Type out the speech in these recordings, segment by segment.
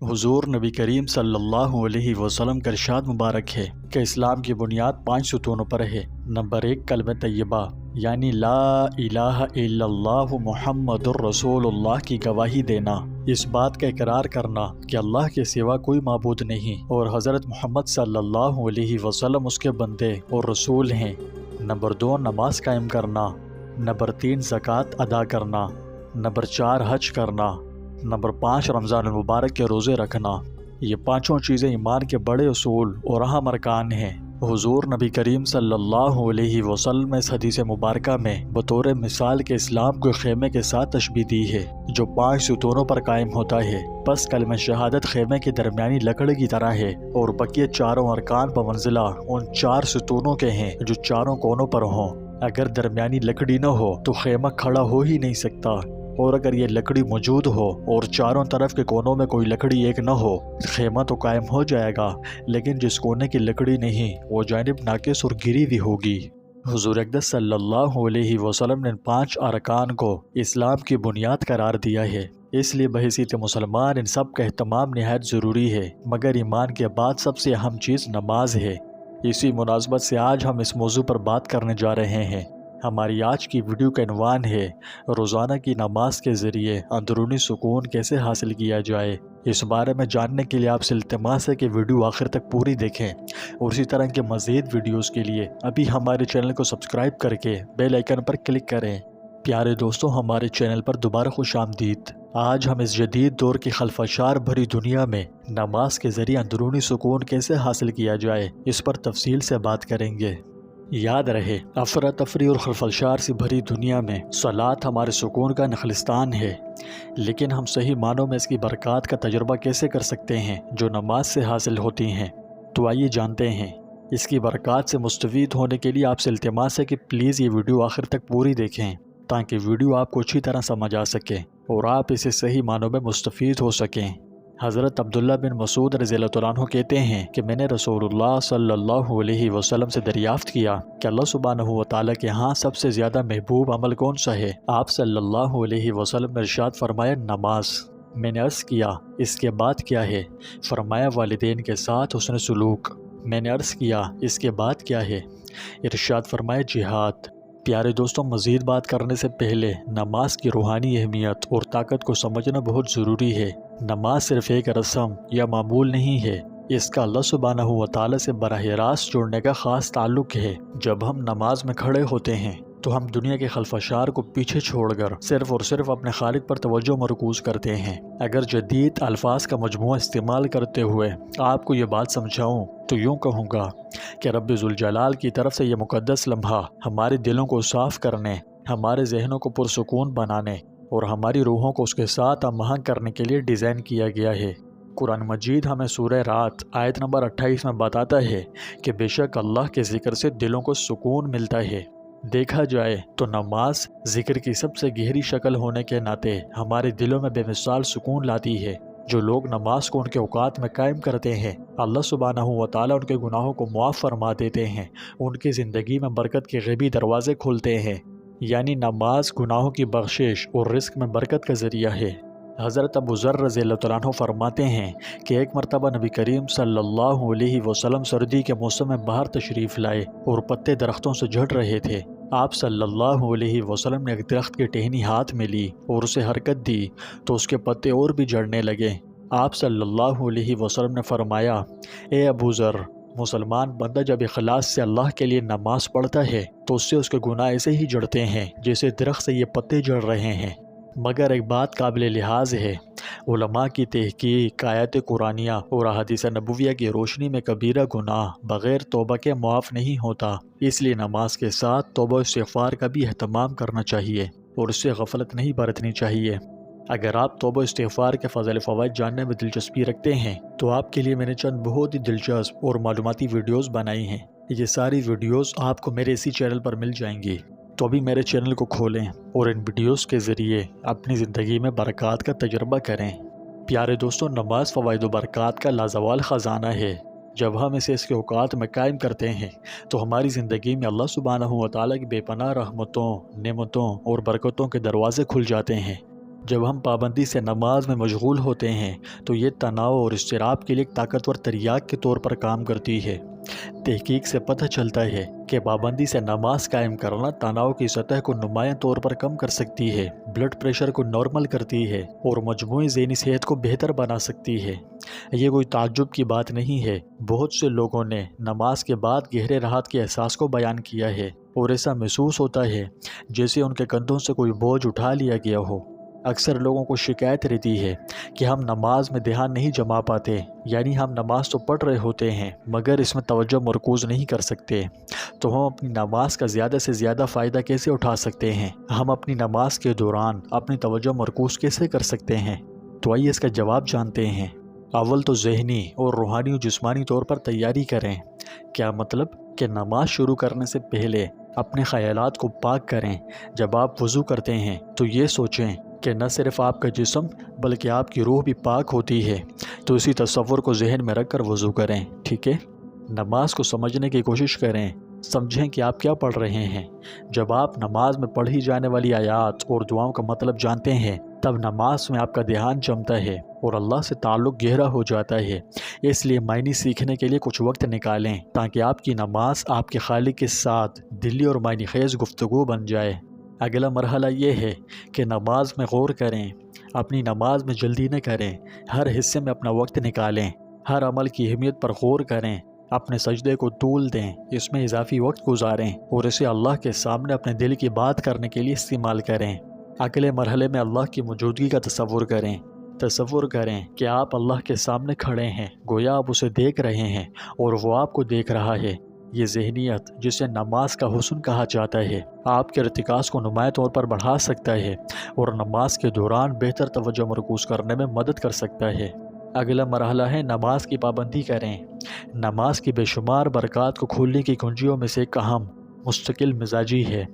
حضور نبی کریم صلی اللہ علیہ وسلم کا ارشاد مبارک ہے کہ اسلام کی بنیاد 5 ستونوں پر ہے۔ نمبر 1 کلمہ طیبہ یعنی لا الہ الا اللہ محمد الرسول اللہ کی گواہی دینا، اس بات کا اقرار کرنا کہ اللہ کے سوا کوئی معبود نہیں اور حضرت محمد صلی اللہ علیہ وسلم اس کے بندے اور رسول ہیں۔ نمبر 2 نماز قائم کرنا۔ نمبر 3 زکوٰۃ ادا کرنا۔ نمبر 4 حج کرنا۔ نمبر 5 رمضان المبارک کے روزے رکھنا۔ یہ 5 چیزیں ایمان کے بڑے اصول اور اہم ارکان ہیں۔ حضور نبی کریم صلی اللہ علیہ وسلم نے اس حدیث مبارکہ میں بطور مثال کے اسلام کو خیمے کے ساتھ تشبیہ دی ہے جو 5 ستونوں پر قائم ہوتا ہے۔ بس کلمہ شہادت خیمے کی درمیانی لکڑی کی طرح ہے اور بقیہ چاروں ارکان بمنزلہ ان 4 ستونوں کے ہیں جو چاروں کونوں پر ہوں۔ اگر درمیانی لکڑی نہ ہو تو خیمہ کھڑا ہو ہی نہیں سکتا، اور اگر یہ لکڑی موجود ہو اور چاروں طرف کے کونوں میں کوئی لکڑی ایک نہ ہو، خیمہ تو قائم ہو جائے گا لیکن جس کونے کی لکڑی نہیں وہ جانب ناقص اور گری ہوئی ہوگی۔ حضور اقدس صلی اللہ علیہ وسلم نے 5 ارکان کو اسلام کی بنیاد قرار دیا ہے، اس لیے بحیثیت مسلمان ان سب کا اہتمام نہایت ضروری ہے، مگر ایمان کے بعد سب سے اہم چیز نماز ہے۔ اسی مناسبت سے آج ہم اس موضوع پر بات کرنے جا رہے ہیں۔ ہماری آج کی ویڈیو کا عنوان ہے روزانہ کی نماز کے ذریعے اندرونی سکون کیسے حاصل کیا جائے۔ اس بارے میں جاننے کے لیے آپ سے التماس ہے کہ ویڈیو آخر تک پوری دیکھیں اور اسی طرح کے مزید ویڈیوز کے لیے ابھی ہمارے چینل کو سبسکرائب کر کے بیل آئیکن پر کلک کریں۔ پیارے دوستوں، ہمارے چینل پر دوبارہ خوش آمدید۔ آج ہم اس جدید دور کی خلفشار بھری دنیا میں نماز کے ذریعے اندرونی سکون کیسے حاصل کیا جائے اس پر تفصیل سے بات کریں گے۔ یاد رہے، افراتفری اور خلفشار سے بھری دنیا میں صلاۃ ہمارے سکون کا نخلستان ہے، لیکن ہم صحیح معنوں میں اس کی برکات کا تجربہ کیسے کر سکتے ہیں جو نماز سے حاصل ہوتی ہیں؟ تو آئیے جانتے ہیں۔ اس کی برکات سے مستفید ہونے کے لیے آپ سے التماس ہے کہ پلیز یہ ویڈیو آخر تک پوری دیکھیں تاکہ ویڈیو آپ کو اچھی طرح سمجھ آ سکے اور آپ اسے صحیح معنوں میں مستفید ہو سکیں۔ حضرت عبداللہ بن مسعود رضی اللہ عنہ کہتے ہیں کہ میں نے رسول اللہ صلی اللہ علیہ وسلم سے دریافت کیا کہ اللہ سبحانہ و تعالیٰ کے ہاں سب سے زیادہ محبوب عمل کون سا ہے؟ آپ صلی اللہ علیہ وسلم نے ارشاد فرمایا نماز۔ میں نے عرض کیا اس کے بعد کیا ہے؟ فرمایا والدین کے ساتھ حسن سلوک۔ میں نے عرض کیا اس کے بعد کیا ہے؟ ارشاد فرمایا جہاد۔ پیارے دوستوں، مزید بات کرنے سے پہلے نماز کی روحانی اہمیت اور طاقت کو سمجھنا بہت ضروری ہے۔ نماز صرف ایک رسم یا معمول نہیں ہے، اس کا اللہ سبحانہ و تعالیٰ سے براہ راست جڑنے کا خاص تعلق ہے۔ جب ہم نماز میں کھڑے ہوتے ہیں تو ہم دنیا کے خلفشار کو پیچھے چھوڑ کر صرف اور صرف اپنے خالق پر توجہ مرکوز کرتے ہیں۔ اگر جدید الفاظ کا مجموعہ استعمال کرتے ہوئے آپ کو یہ بات سمجھاؤں تو یوں کہوں گا کہ رب ذوالجلال کی طرف سے یہ مقدس لمحہ ہمارے دلوں کو صاف کرنے، ہمارے ذہنوں کو پرسکون بنانے اور ہماری روحوں کو اس کے ساتھ ہم آہنگ کرنے کے لیے ڈیزائن کیا گیا ہے۔ قرآن مجید ہمیں سورہ رات آیت نمبر 28 میں بتاتا ہے کہ بے شک اللہ کے ذکر سے دلوں کو سکون ملتا ہے۔ دیکھا جائے تو نماز ذکر کی سب سے گہری شکل ہونے کے ناطے ہمارے دلوں میں بے مثال سکون لاتی ہے۔ جو لوگ نماز کو ان کے اوقات میں قائم کرتے ہیں، اللہ سبحانہ و تعالیٰ ان کے گناہوں کو معاف فرما دیتے ہیں، ان کی زندگی میں برکت کے غیبی دروازے کھلتے ہیں۔ یعنی نماز گناہوں کی بخشش اور رزق میں برکت کا ذریعہ ہے۔ حضرت ابو ذر رضی اللہ عنہ فرماتے ہیں کہ ایک مرتبہ نبی کریم صلی اللہ علیہ وسلم سردی کے موسم میں باہر تشریف لائے اور پتے درختوں سے جھڑ رہے تھے۔ آپ صلی اللہ علیہ وسلم نے ایک درخت کی ٹہنی ہاتھ میں لی اور اسے حرکت دی تو اس کے پتے اور بھی جھڑنے لگے۔ آپ صلی اللہ علیہ وسلم نے فرمایا، اے ابو ذر، مسلمان بندہ جب اخلاص سے اللہ کے لیے نماز پڑھتا ہے تو اس سے اس کے گناہ ایسے ہی جڑتے ہیں جیسے درخت سے یہ پتے جڑ رہے ہیں۔ مگر ایک بات قابل لحاظ ہے، علماء کی تحقیق آیات قرآنیہ اور احادیث نبویہ کی روشنی میں کبیرہ گناہ بغیر توبہ کے معاف نہیں ہوتا، اس لیے نماز کے ساتھ توبہ و استغفار کا بھی اہتمام کرنا چاہیے اور اس سے غفلت نہیں برتنی چاہیے۔ اگر آپ توبہ و استغفار کے فضائل فوائد جاننے میں دلچسپی رکھتے ہیں تو آپ کے لیے میں نے چند بہت ہی دلچسپ اور معلوماتی ویڈیوز بنائی ہیں۔ یہ ساری ویڈیوز آپ کو میرے اسی چینل پر مل جائیں گی، تو ابھی میرے چینل کو کھولیں اور ان ویڈیوز کے ذریعے اپنی زندگی میں برکات کا تجربہ کریں۔ پیارے دوستوں، نماز فوائد و برکات کا لازوال خزانہ ہے۔ جب ہم اسے اس کے اوقات میں قائم کرتے ہیں تو ہماری زندگی میں اللہ سبحانہ و تعالیٰ کی بے پناہ رحمتوں، نعمتوں اور برکتوں کے دروازے کھل جاتے ہیں۔ جب ہم پابندی سے نماز میں مشغول ہوتے ہیں تو یہ تناؤ اور اضطراب کے لیے ایک طاقتور تریاک کے طور پر کام کرتی ہے۔ تحقیق سے پتہ چلتا ہے کہ پابندی سے نماز قائم کرنا تناؤ کی سطح کو نمایاں طور پر کم کر سکتی ہے، بلڈ پریشر کو نارمل کرتی ہے اور مجموعی ذہنی صحت کو بہتر بنا سکتی ہے۔ یہ کوئی تعجب کی بات نہیں ہے، بہت سے لوگوں نے نماز کے بعد گہرے راحت کے احساس کو بیان کیا ہے اور ایسا محسوس ہوتا ہے جیسے ان کے کندھوں سے کوئی بوجھ اٹھا لیا گیا ہو۔ اکثر لوگوں کو شکایت رہتی ہے کہ ہم نماز میں دھیان نہیں جما پاتے، یعنی ہم نماز تو پڑھ رہے ہوتے ہیں مگر اس میں توجہ مرکوز نہیں کر سکتے۔ تو ہم اپنی نماز کا زیادہ سے زیادہ فائدہ کیسے اٹھا سکتے ہیں؟ ہم اپنی نماز کے دوران اپنی توجہ مرکوز کیسے کر سکتے ہیں؟ تو آئیے اس کا جواب جانتے ہیں۔ اول تو ذہنی اور روحانی و جسمانی طور پر تیاری کریں۔ کیا مطلب؟ کہ نماز شروع کرنے سے پہلے اپنے خیالات کو پاک کریں۔ جب آپ وضو کرتے ہیں تو یہ سوچیں کہ نہ صرف آپ کا جسم بلکہ آپ کی روح بھی پاک ہوتی ہے، تو اسی تصور کو ذہن میں رکھ کر وضو کریں، ٹھیک ہے؟ نماز کو سمجھنے کی کوشش کریں، سمجھیں کہ آپ کیا پڑھ رہے ہیں۔ جب آپ نماز میں پڑھی جانے والی آیات اور دعاؤں کا مطلب جانتے ہیں تب نماز میں آپ کا دھیان جمتا ہے اور اللہ سے تعلق گہرا ہو جاتا ہے۔ اس لیے معنی سیکھنے کے لیے کچھ وقت نکالیں تاکہ آپ کی نماز آپ کے خالق کے ساتھ دلی اور معنی خیز گفتگو بن جائے۔ اگلا مرحلہ یہ ہے کہ نماز میں غور کریں۔ اپنی نماز میں جلدی نہ کریں، ہر حصے میں اپنا وقت نکالیں، ہر عمل کی اہمیت پر غور کریں، اپنے سجدے کو طول دیں، اس میں اضافی وقت گزاریں اور اسے اللہ کے سامنے اپنے دل کی بات کرنے کے لیے استعمال کریں۔ اگلے مرحلے میں اللہ کی موجودگی کا تصور کریں۔ تصور کریں کہ آپ اللہ کے سامنے کھڑے ہیں، گویا آپ اسے دیکھ رہے ہیں اور وہ آپ کو دیکھ رہا ہے۔ یہ ذہنیت جسے نماز کا حسن کہا جاتا ہے آپ کے ارتکاز کو نمایاں طور پر بڑھا سکتا ہے اور نماز کے دوران بہتر توجہ مرکوز کرنے میں مدد کر سکتا ہے۔ اگلا مرحلہ ہے نماز کی پابندی کریں۔ نماز کی بے شمار برکات کو کھولنے کی کنجیوں میں سے ایک اہم مستقل مزاجی ہے۔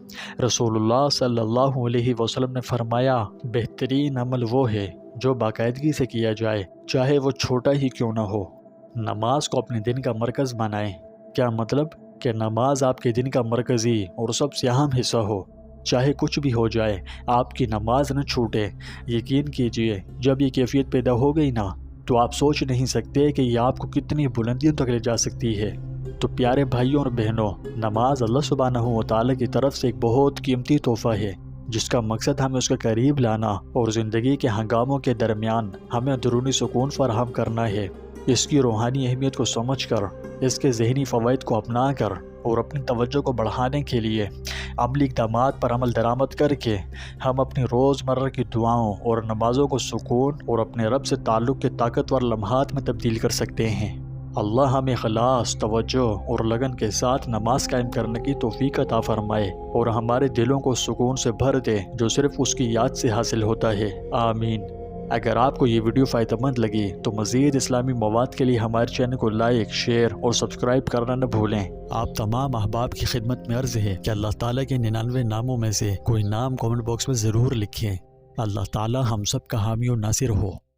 رسول اللہ صلی اللہ علیہ وسلم نے فرمایا، بہترین عمل وہ ہے جو باقاعدگی سے کیا جائے، چاہے وہ چھوٹا ہی کیوں نہ ہو۔ نماز کو اپنے دن کا مرکز بنائیں۔ کیا مطلب؟ کہ نماز آپ کے دن کا مرکزی اور سب سے اہم حصہ ہو، چاہے کچھ بھی ہو جائے آپ کی نماز نہ چھوٹے۔ یقین کیجئے جب یہ کیفیت پیدا ہو گئی نا تو آپ سوچ نہیں سکتے کہ یہ آپ کو کتنی بلندیوں تک لے جا سکتی ہے۔ تو پیارے بھائیوں اور بہنوں، نماز اللہ سبحانہ و تعالیٰ کی طرف سے ایک بہت قیمتی تحفہ ہے جس کا مقصد ہمیں اس کے قریب لانا اور زندگی کے ہنگاموں کے درمیان ہمیں اندرونی سکون فراہم کرنا ہے۔ اس کی روحانی اہمیت کو سمجھ کر، اس کے ذہنی فوائد کو اپنا کر اور اپنی توجہ کو بڑھانے کے لیے عملی اقدامات پر عمل درآمد کر کے ہم اپنی روزمرہ کی دعاؤں اور نمازوں کو سکون اور اپنے رب سے تعلق کے طاقتور لمحات میں تبدیل کر سکتے ہیں۔ اللہ ہمیں اخلاص، توجہ اور لگن کے ساتھ نماز قائم کرنے کی توفیق عطا فرمائے اور ہمارے دلوں کو سکون سے بھر دے جو صرف اس کی یاد سے حاصل ہوتا ہے، آمین۔ اگر آپ کو یہ ویڈیو فائدہ مند لگی تو مزید اسلامی مواد کے لیے ہمارے چینل کو لائک، شیئر اور سبسکرائب کرنا نہ بھولیں۔ آپ تمام احباب کی خدمت میں عرض ہے کہ اللہ تعالیٰ کے 99 ناموں میں سے کوئی نام کامنٹ باکس میں ضرور لکھیں۔ اللہ تعالیٰ ہم سب کا حامی و ناصر ہو۔